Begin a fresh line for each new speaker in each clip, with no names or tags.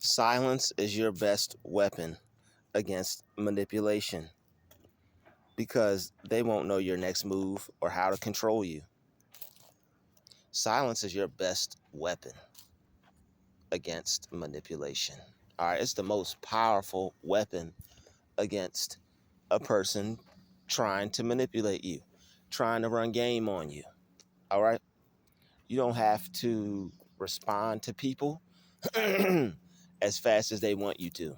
Silence is your best weapon against manipulation because they won't know your next move or how to control you. Silence is your best weapon against manipulation. All right, it's the most powerful weapon against a person trying to manipulate you, trying to run game on you. All right, you don't have to respond to people as fast as they want you to.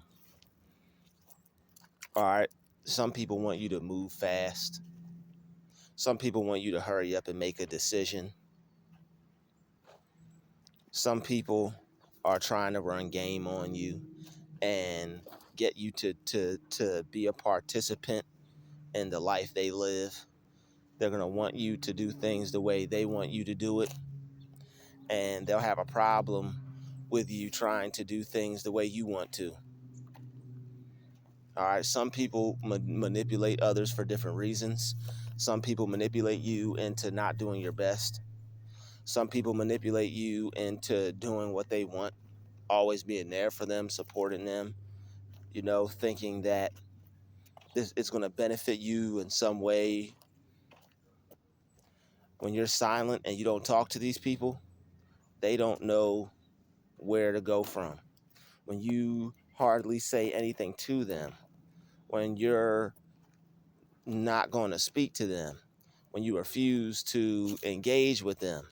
All right, some people want you to move fast. Some people want you to hurry up and make a decision. Some people are trying to run game on you and get you to be a participant in the life they live. They're going to want you to do things the way they want you to do it. And they'll have a problem with you trying to do things the way you want to. All right. Some people manipulate others for different reasons. Some people manipulate you into not doing your best. Some people manipulate you into doing what they want, always being there for them, supporting them, thinking that this it's going to benefit you in some way. When you're silent and you don't talk to these people, they don't know where to go from. When you hardly say anything to them, when you're not going to speak to them, when you refuse to engage with them,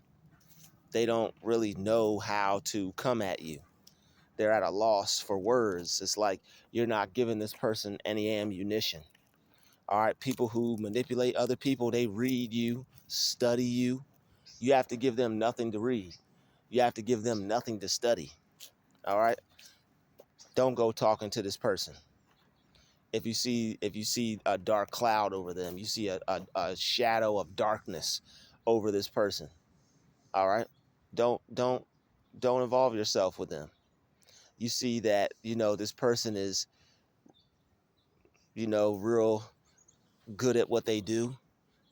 they don't really know how to come at you. They're at a loss for words. It's like you're not giving this person any ammunition. All right, people who manipulate other people, they read you, study you. You have to give them nothing to read. You have to give them nothing to study. All right? Don't go talking to this person. If you see a dark cloud over them, you see a shadow of darkness over this person. All right? Don't involve yourself with them. You see that, this person is, real good at what they do,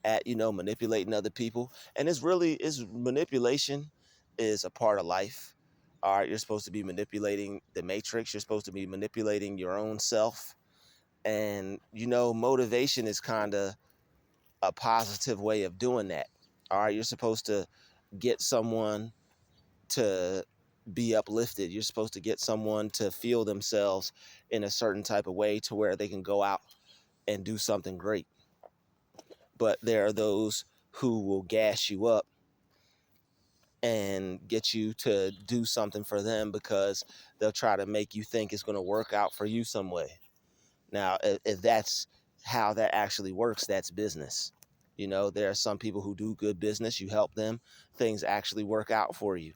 at manipulating other people, and it's really is manipulation is a part of life. All right, you're supposed to be manipulating the matrix, you're supposed to be manipulating your own self, and motivation is kind of a positive way of doing that. All right, you're supposed to get someone to be uplifted, you're supposed to get someone to feel themselves in a certain type of way to where they can go out and do something great. But there are those who will gas you up and get you to do something for them because they'll try to make you think it's going to work out for you some way. Now, if that's how that actually works, that's business. There are some people who do good business. You help them, things actually work out for you.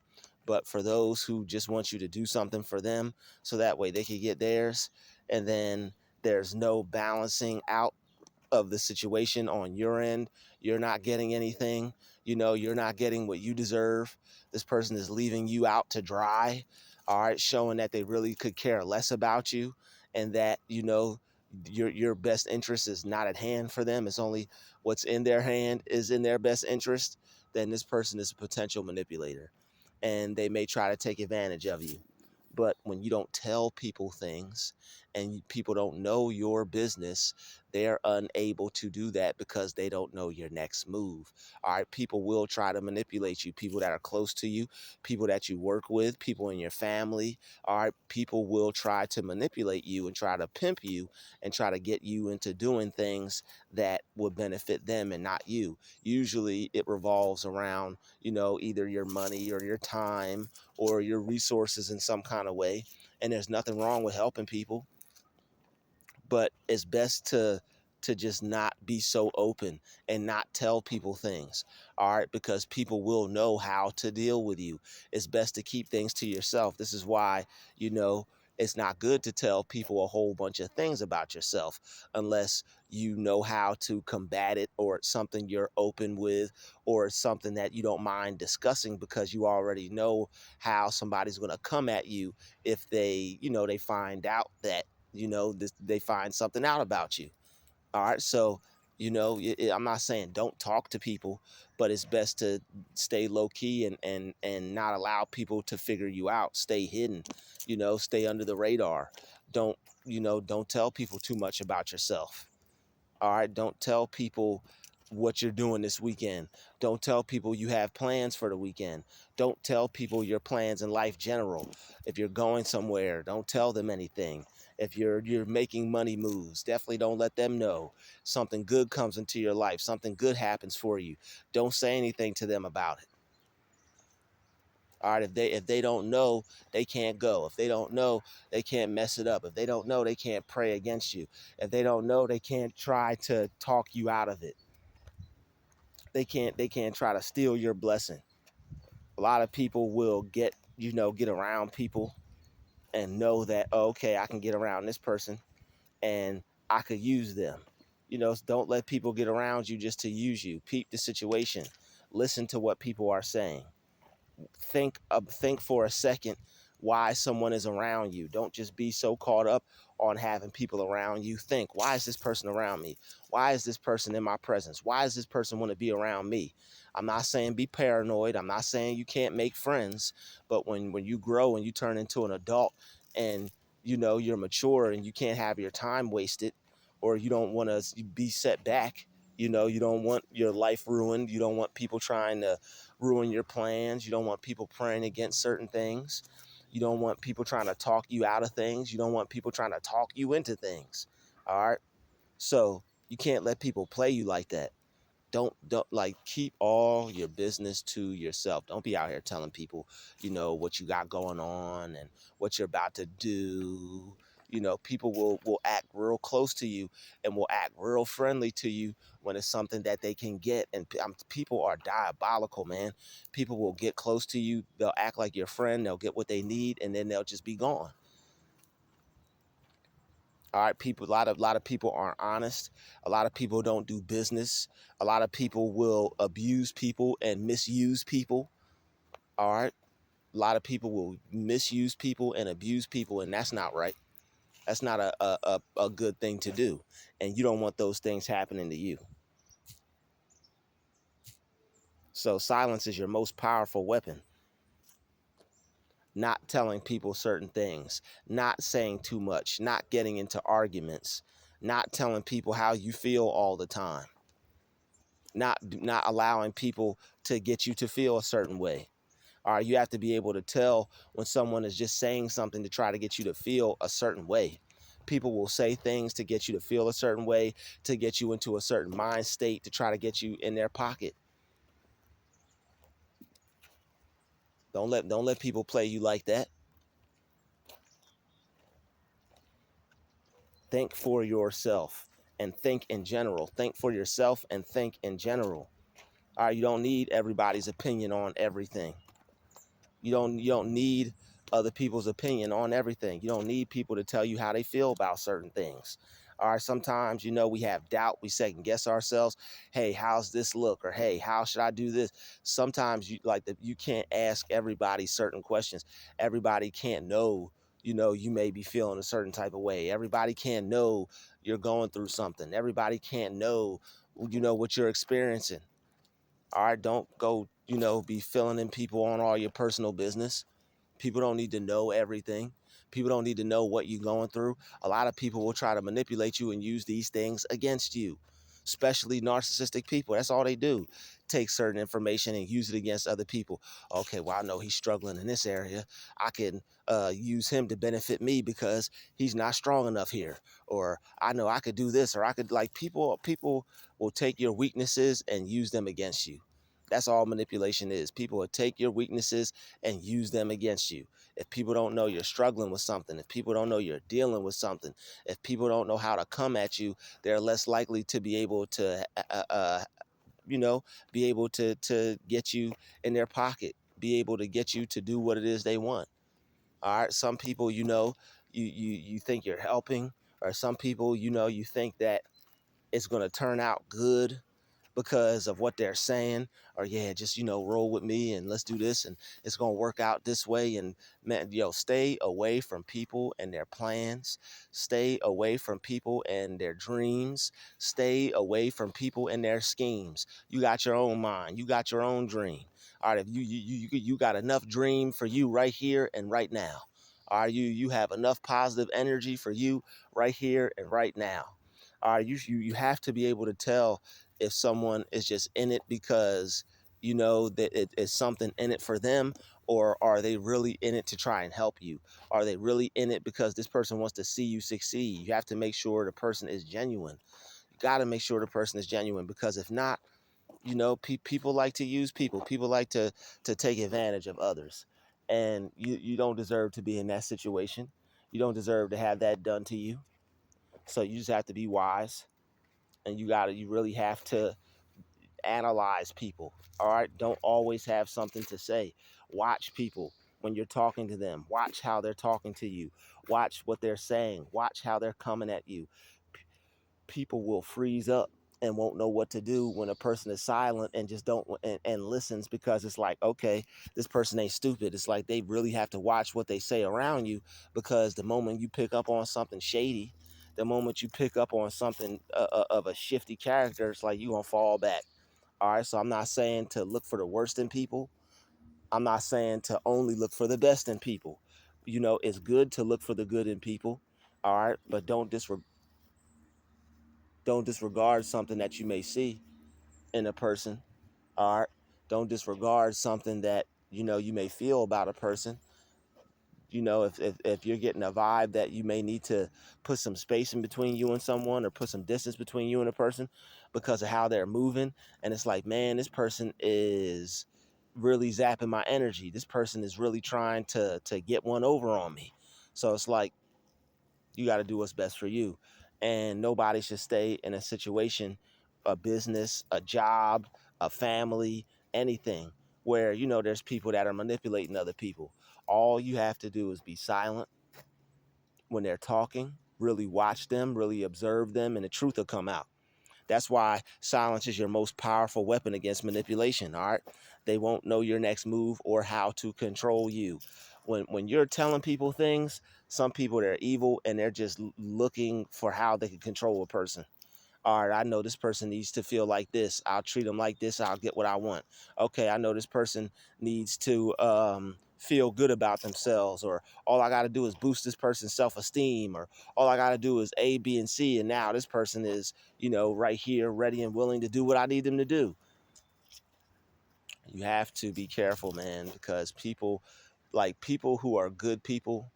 But for those who just want you to do something for them so that way they can get theirs, and then there's no balancing out of the situation on your end. You're not getting anything. You're not getting what you deserve. This person is leaving you out to dry. All right, showing that they really could care less about you, and that your best interest is not at hand for them. It's only what's in their hand is in their best interest. Then this person is a potential manipulator, and they may try to take advantage of you. But when you don't tell people things and people don't know your business, they're unable to do that because they don't know your next move. All right. People will try to manipulate you. People that are close to you, people that you work with, people in your family. All right. People will try to manipulate you and try to pimp you and try to get you into doing things that would benefit them and not you. Usually it revolves around, either your money or your time or your resources in some kind of way. And there's nothing wrong with helping people, but it's best to just not be so open and not tell people things. All right, because people will know how to deal with you. It's best to keep things to yourself. This is why, it's not good to tell people a whole bunch of things about yourself unless you know how to combat it, or it's something you're open with, or it's something that you don't mind discussing because you already know how somebody's going to come at you if they find out that they find something out about you. All right. So, I'm not saying don't talk to people, but it's best to stay low key and not allow people to figure you out. Stay hidden, stay under the radar. Don't, don't tell people too much about yourself. All right, don't tell people what you're doing this weekend. Don't tell people you have plans for the weekend. Don't tell people your plans in life general. If you're going somewhere, don't tell them anything. If you're making money moves, definitely don't let them know. Something good comes into your life, something good happens for you. Don't say anything to them about it. All right, if they don't know, they can't go. If they don't know, they can't mess it up. If they don't know, they can't pray against you. If they don't know, they can't try to talk you out of it. They can't try to steal your blessing. A lot of people will get around people and know that, oh, okay, I can get around this person and I could use them. Don't let people get around you just to use you. Peep the situation. Listen to what people are saying. Think for a second why someone is around you. Don't just be so caught up on having people around you. Think, why is this person around me? Why is this person in my presence? Why does this person want to be around me? I'm not saying be paranoid. I'm not saying you can't make friends, but when you grow and you turn into an adult and you're mature and you can't have your time wasted, or you don't want to be set back, you don't want your life ruined. You don't want people trying to ruin your plans. You don't want people praying against certain things. You don't want people trying to talk you out of things. You don't want people trying to talk you into things. All right. So you can't let people play you like that. Don't like, keep all your business to yourself. Don't be out here telling people, what you got going on and what you're about to do. People will act real close to you and will act real friendly to you when it's something that they can get. And people are diabolical, man. People will get close to you. They'll act like your friend. They'll get what they need, and then they'll just be gone. All right, people. A lot of people aren't honest. A lot of people don't do business. A lot of people will abuse people and misuse people. All right, a lot of people will misuse people and abuse people, and that's not right. That's not a good thing to do, and you don't want those things happening to you. So silence is your most powerful weapon. Not telling people certain things, not saying too much, not getting into arguments, not telling people how you feel all the time, not allowing people to get you to feel a certain way. All right, you have to be able to tell when someone is just saying something to try to get you to feel a certain way. People will say things to get you to feel a certain way, to get you into a certain mind state, to try to get you in their pocket. Don't let people play you like that. Think for yourself and think in general. Think for yourself and think in general. All right, you don't need everybody's opinion on everything. You don't need other people's opinion on everything. You don't need people to tell you how they feel about certain things. All right, sometimes we have doubt. We second guess ourselves. Hey, how's this look? Or hey, how should I do this? Sometimes you can't ask everybody certain questions. Everybody can't know. You may be feeling a certain type of way. Everybody can't know you're going through something. Everybody can't know what you're experiencing. All right, don't go, be filling in people on all your personal business. People don't need to know everything. People don't need to know what you're going through. A lot of people will try to manipulate you and use these things against you, especially narcissistic people. That's all they do. Take certain information and use it against other people. Okay, well, I know he's struggling in this area. I can use him to benefit me because he's not strong enough here. Or I know I could do this, or I could, like, people will take your weaknesses and use them against you. That's all manipulation is. People will take your weaknesses and use them against you. If people don't know you're struggling with something, if people don't know you're dealing with something, if people don't know how to come at you, they're less likely to be able to, you know, be able to get you in their pocket, be able to get you to do what it is they want. All right. Some people, you think you're helping, or some people, you think that it's going to turn out good. because of what they're saying, or yeah, just roll with me and let's do this and it's gonna work out this way. And man, stay away from people and their plans. Stay away from people and their dreams. Stay away from people and their schemes. You got your own mind. You got your own dream. All right, if you got enough dream for you right here and right now. All right, you have enough positive energy for you right here and right now. All right, you have to be able to tell if someone is just in it because that it is something in it for them, or are they really in it to try and help you? Are they really in it because this person wants to see you succeed? You have to make sure the person is genuine. You got to make sure the person is genuine, because if not, people like to use people. People like to take advantage of others, and you don't deserve to be in that situation. You don't deserve to have that done to you. So you just have to be wise, and you really have to analyze people. All right, don't always have something to say. Watch people when you're talking to them. Watch how they're talking to you. Watch what they're saying. Watch how they're coming at you. People will freeze up and won't know what to do when a person is silent and just don't and listens, because it's like, okay, this person ain't stupid. It's like they really have to watch what they say around you, because the moment you pick up on something shady, the moment you pick up on something of a shifty character, it's like you gonna fall back. All right, so I'm not saying to look for the worst in people. I'm not saying to only look for the best in people. It's good to look for the good in people. All right, but don't disregard something that you may see in a person. All right, don't disregard something that you may feel about a person. If you're getting a vibe that you may need to put some space in between you and someone, or put some distance between you and a person because of how they're moving, and it's like, man, this person is really zapping my energy. This person is really trying to get one over on me. So it's like, you got to do what's best for you. And nobody should stay in a situation, a business, a job, a family, anything where, there's people that are manipulating other people. All you have to do is be silent when they're talking, really watch them, really observe them, and the truth will come out. That's why silence is your most powerful weapon against manipulation. All right. They won't know your next move or how to control you. When you're telling people things, some people, they're evil and they're just looking for how they can control a person. All right, I know this person needs to feel like this. I'll treat them like this. I'll get what I want. Okay, I know this person needs to feel good about themselves, or all I got to do is boost this person's self-esteem, or all I got to do is A, B, and C. And now this person is, right here, ready and willing to do what I need them to do. You have to be careful, man, because people who are good people,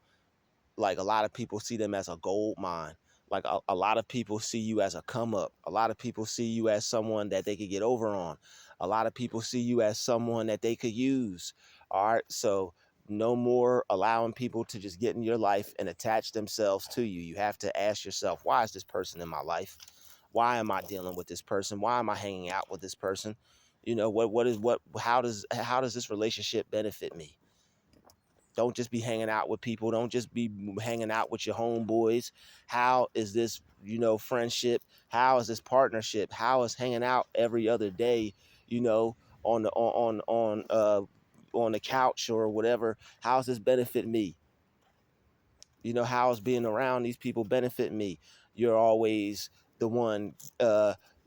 like a lot of people see them as a gold mine. Like a lot of people see you as a come up. A lot of people see you as someone that they could get over on. A lot of people see you as someone that they could use. All right. So no more allowing people to just get in your life and attach themselves to you. You have to ask yourself, why is this person in my life? Why am I dealing with this person? Why am I hanging out with this person? How does this relationship benefit me? Don't just be hanging out with people. Don't just be hanging out with your homeboys. How is this, friendship? How is this partnership? How is hanging out every other day, you know, on the on the couch or whatever? How does this benefit me? How is being around these people benefit me? You're always the one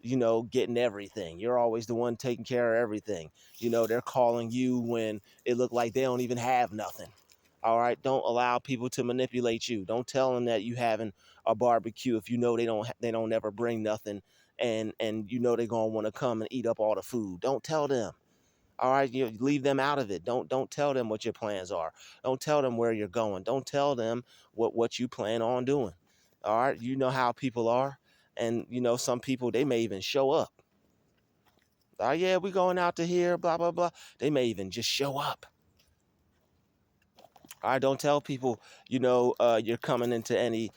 getting everything. You're always the one taking care of everything. They're calling you when it look like they don't even have nothing. All right, don't allow people to manipulate you. Don't tell them that you having a barbecue if they don't ever bring nothing, and they're gonna want to come and eat up all the food. Don't tell them. All right, you leave them out of it. Don't tell them what your plans are. Don't tell them where you're going. Don't tell them what you plan on doing. All right, you know how people are, and some people, they may even show up. Oh yeah, we going out to here, blah blah blah. They may even just show up. All right, don't tell people you're coming into any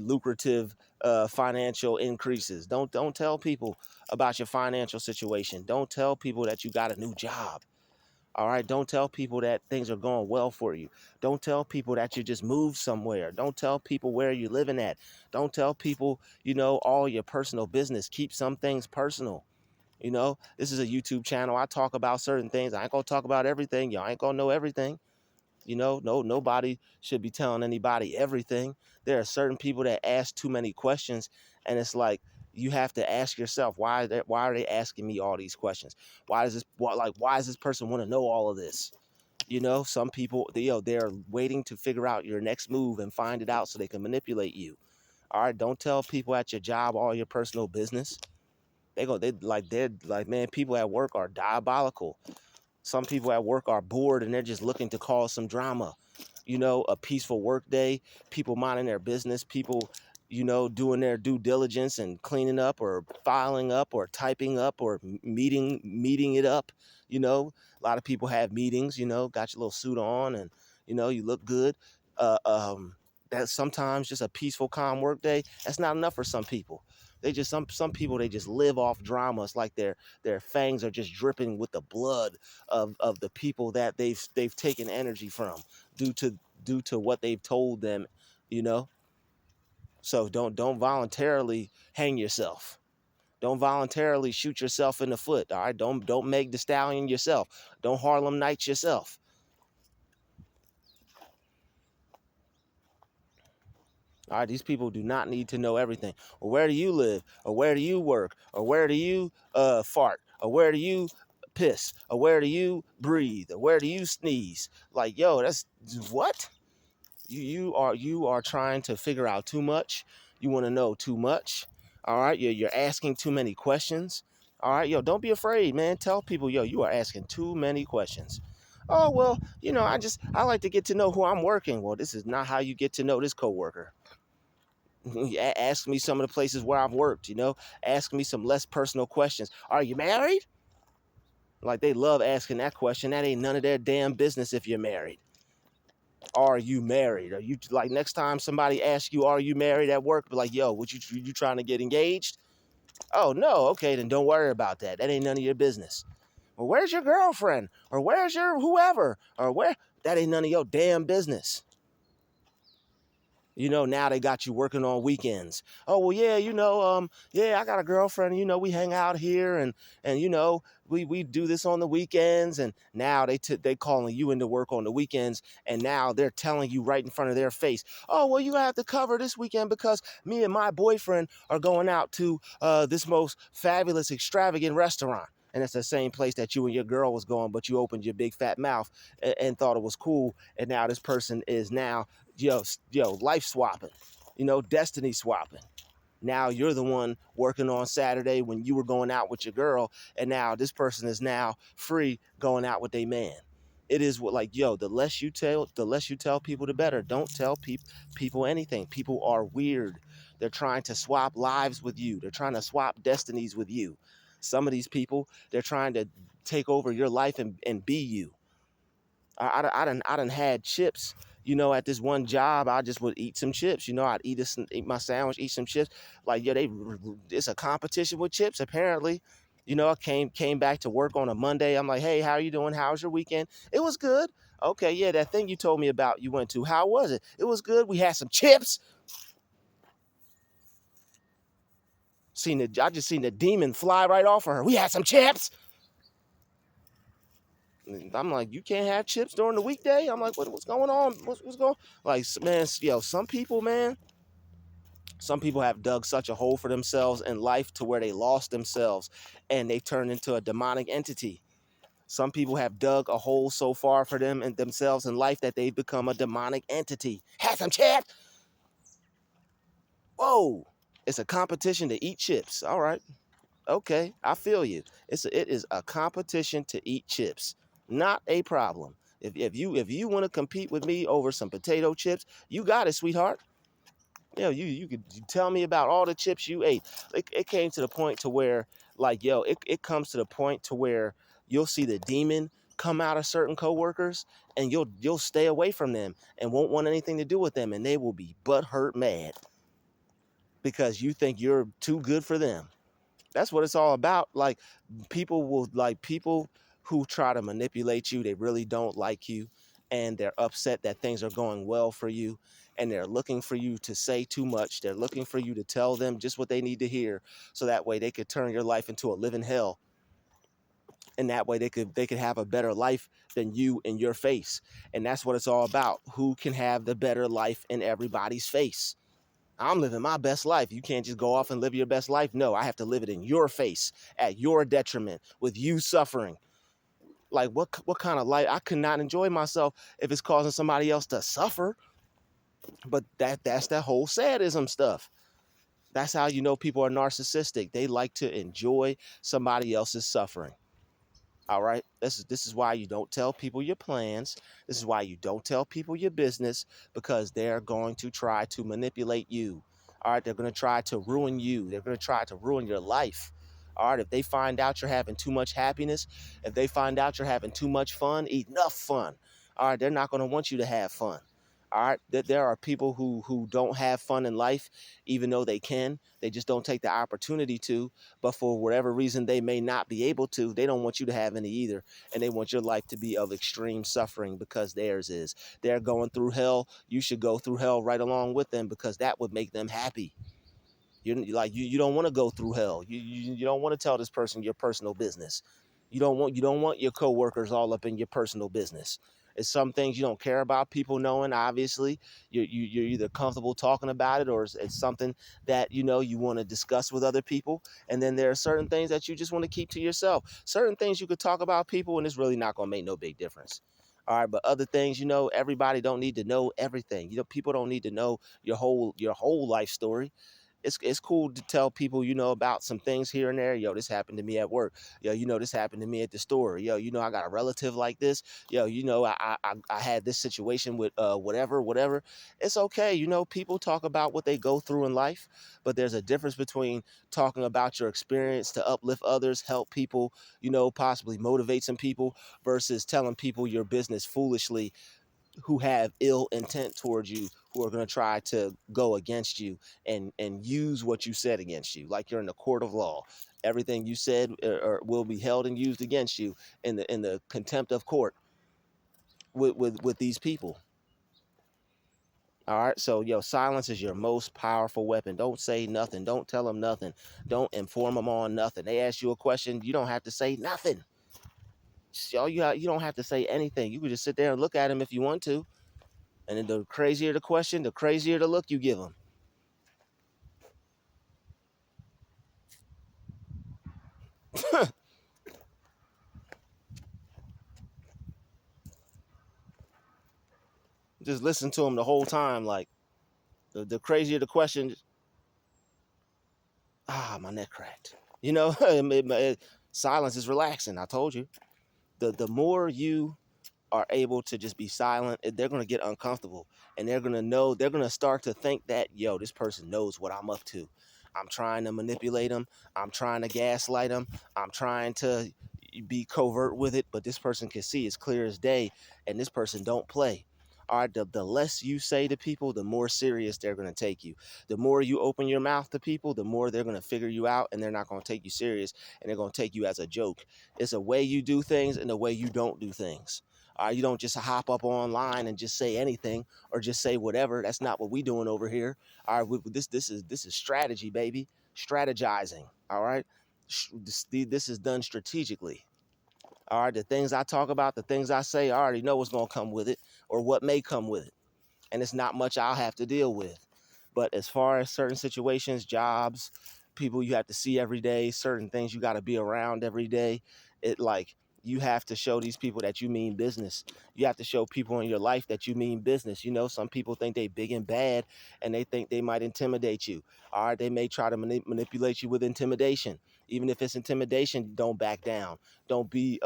lucrative financial increases. Don't tell people about your financial situation. Don't tell people that you got a new job. All right, don't tell people that things are going well for you. Don't tell people that you just moved somewhere. Don't tell people where you're living at. Don't tell people all your personal business. Keep some things personal. You know, this is a YouTube channel. I talk about certain things. I ain't gonna talk about everything. Y'all ain't gonna know everything. You know, nobody should be telling anybody everything. There are certain people that ask too many questions, and it's like you have to ask yourself, why are they asking me all these questions? Why does this person want to know all of this? You know, some people, they're waiting to figure out your next move and find it out so they can manipulate you. All right, don't tell people at your job all your personal business. They're like, man, people at work are diabolical. Some people at work are bored and they're just looking to cause some drama. You know, a peaceful work day, people minding their business, people, doing their due diligence and cleaning up or filing up or typing up or meeting it up. You know, a lot of people have meetings, got your little suit on and, you look good. Uh, um, that's sometimes just a peaceful, calm work day. That's not enough for some people. Some people, they just live off drama. It's like their fangs are just dripping with the blood of the people that they've taken energy from due to what they've told them, you know. So don't voluntarily hang yourself. Don't voluntarily shoot yourself in the foot. All right. Don't make the stallion yourself. Don't Harlem Nights yourself. All right, these people do not need to know everything. Or where do you live? Or where do you work? Or where do you fart? Or where do you piss? Or where do you breathe? Or where do you sneeze? Like, yo, that's what? You are trying to figure out too much. You want to know too much. All right, you're asking too many questions. All right, yo, don't be afraid, man. Tell people, yo, you are asking too many questions. Oh well, I like to get to know who I'm working. Well, this is not how you get to know this coworker. Ask me some of the places where I've worked. Ask me some less personal questions. Are you married? Like, they love asking that question. That ain't none of their damn business if you're married. Are you married? Are you, like, next time somebody asks you, are you married at work? Be like, yo, you trying to get engaged? Oh, no. Okay, then don't worry about that. That ain't none of your business. Well, where's your girlfriend? Or where's your whoever? Or where? That ain't none of your damn business. Now they got you working on weekends. Oh, well, yeah, yeah, I got a girlfriend, we hang out here and we do this on the weekends. And now they calling you into work on the weekends, and now they're telling you right in front of their face, oh, well, you have to cover this weekend because me and my boyfriend are going out to this most fabulous, extravagant restaurant. And it's the same place that you and your girl was going, but you opened your big fat mouth and thought it was cool. And now this person is now life swapping, destiny swapping. Now you're the one working on Saturday when you were going out with your girl, and now this person is now free going out with a man. It is what, like, yo, the less you tell people, the better. Don't tell people anything. People are weird. They're trying to swap lives with you. They're trying to swap destinies with you. Some of these people, they're trying to take over your life and be you. I done had chips, at this one job. I just would eat some chips. I'd eat my sandwich, eat some chips. Like, yeah, it's a competition with chips, apparently. I came back to work on a Monday. I'm like, hey, how are you doing? How's your weekend? It was good. Okay, yeah, that thing you told me about you went to, how was it? It was good. We had some chips. I just seen the demon fly right off of her. We had some chips. I'm like, you can't have chips during the weekday? I'm like, what's going on? What's going on? Like, man, some people, man, some people have dug such a hole for themselves in life to where they lost themselves and they turned into a demonic entity. Some people have dug a hole so far for them and themselves in life that they've become a demonic entity. Have some chips? Whoa. It's a competition to eat chips. All right. Okay, I feel you. It is a competition to eat chips. Not a problem. If you want to compete with me over some potato chips, you got it, sweetheart. You could tell me about all the chips you ate. It came to the point to where, like, it comes to the point to where you'll see the demon come out of certain coworkers, and you'll stay away from them and won't want anything to do with them, and they will be butthurt mad because you think you're too good for them. That's what it's all about. Like, people who try to manipulate you, they really don't like you, and they're upset that things are going well for you, and they're looking for you to say too much. They're looking for you to tell them just what they need to hear, so that way they could turn your life into a living hell, and that way they could have a better life than you in your face. And that's what it's all about. Who can have the better life in everybody's face? I'm living my best life. You can't just go off and live your best life. No, I have to live it in your face, at your detriment, with you suffering. Like, what kind of life? I could not enjoy myself if it's causing somebody else to suffer. But that's that whole sadism stuff. That's how you know people are narcissistic. They like to enjoy somebody else's suffering. All right. This is why you don't tell people your plans. This is why you don't tell people your business, because they're going to try to manipulate you. All right. They're going to try to ruin you. They're going to try to ruin your life. All right. If they find out you're having too much happiness, if they find out you're having too much fun, enough fun, all right, they're not going to want you to have fun. All right. There are people who don't have fun in life, even though they can. They just don't take the opportunity to. But for whatever reason they may not be able to, they don't want you to have any either. And they want your life to be of extreme suffering because theirs is. They're going through hell. You should go through hell right along with them, because that would make them happy. You don't want to go through hell. You don't want to tell this person your personal business. You don't want your coworkers all up in your personal business. It's some things you don't care about people knowing. Obviously, you're either comfortable talking about it, or it's something that you want to discuss with other people. And then there are certain things that you just want to keep to yourself. Certain things you could talk about people, and it's really not going to make no big difference. All right, but other things, everybody don't need to know everything. People don't need to know your whole life story. It's cool to tell people, about some things here and there. Yo, this happened to me at work. Yo, this happened to me at the store. Yo, I got a relative like this. Yo, I had this situation with whatever. It's okay. People talk about what they go through in life, but there's a difference between talking about your experience to uplift others, help people, possibly motivate some people, versus telling people your business foolishly, who have ill intent towards you, who are going to try to go against you and use what you said against you, like you're in the court of law. Everything you said will be held and used against you in the contempt of court with these people. All right, so silence is your most powerful weapon. Don't say nothing. Don't tell them nothing. Don't inform them on nothing. They ask you a question, you don't have to say nothing. So you don't have to say anything. You can just sit there and look at them if you want to. And then the crazier the question, the crazier the look you give them. Just listen to them the whole time. Like the crazier the question, my neck cracked. Silence is relaxing. I told you. The more you are able to just be silent, they're going to get uncomfortable, and they're going to start to think that, this person knows what I'm up to. I'm trying to manipulate them. I'm trying to gaslight them. I'm trying to be covert with it, but this person can see it's clear as day, and this person don't play. All right, the less you say to people, the more serious they're going to take you. The more you open your mouth to people, the more they're going to figure you out, and they're not going to take you serious, and they're going to take you as a joke. It's a way you do things and a way you don't do things. You don't just hop up online and just say anything or just say whatever. That's not what we doing over here. All right, this is strategy, baby. Strategizing. All right, this is done strategically. All right, the things I talk about, the things I say, I already know what's gonna come with it or what may come with it, and it's not much I'll have to deal with. But as far as certain situations, jobs, people you have to see every day, certain things you got to be around every day, it like you have to show these people that you mean business. You have to show people in your life that you mean business. Some people think they big and bad, and they think they might intimidate you. All right, they may try to manipulate you with intimidation. Even if it's intimidation, don't back down. Don't be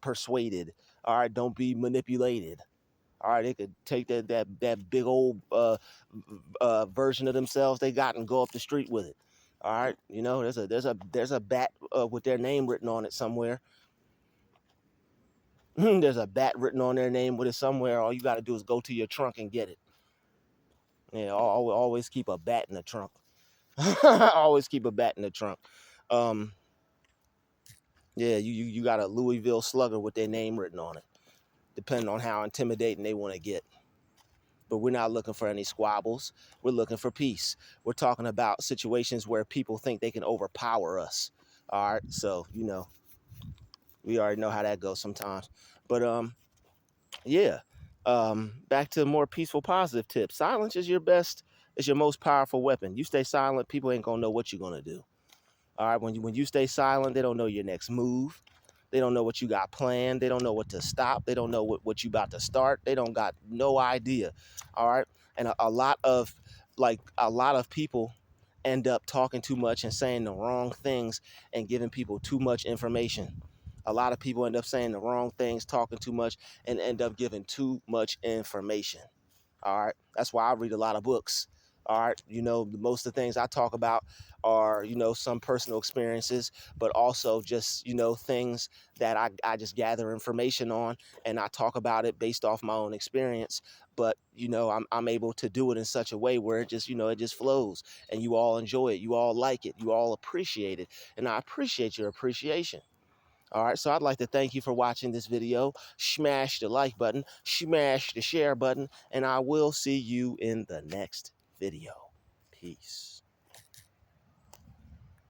persuaded. All right, don't be manipulated. All right, they could take that big old version of themselves they got and go up the street with it. All right, there's a bat with their name written on it somewhere. There's a bat written on their name with it somewhere. All you got to do is go to your trunk and get it. Yeah, always keep a bat in the trunk. Always keep a bat in the trunk. Yeah, you got a Louisville Slugger with their name written on it. depending on how intimidating they want to get. But we're not looking for any squabbles. We're looking for peace. We're talking about situations where people think they can overpower us. All right. So, we already know how that goes sometimes. But yeah. Back to more peaceful, positive tips. Silence is your most powerful weapon. You stay silent, people ain't gonna know what you're gonna do. All right, when you stay silent, they don't know your next move. They don't know what you got planned. They don't know what to stop. They don't know what you about to start. They don't got no idea. All right, and a lot of people end up talking too much and saying the wrong things and giving people too much information. A lot of people end up saying the wrong things, talking too much, and end up giving too much information. All right. That's why I read a lot of books. All right. Most of the things I talk about are, some personal experiences, but also just, things that I just gather information on, and I talk about it based off my own experience. But, I'm able to do it in such a way where it just flows, and you all enjoy it. You all like it. You all appreciate it. And I appreciate your appreciation. All right, so I'd like to thank you for watching this video. Smash the like button, smash the share button, and I will see you in the next video. Peace.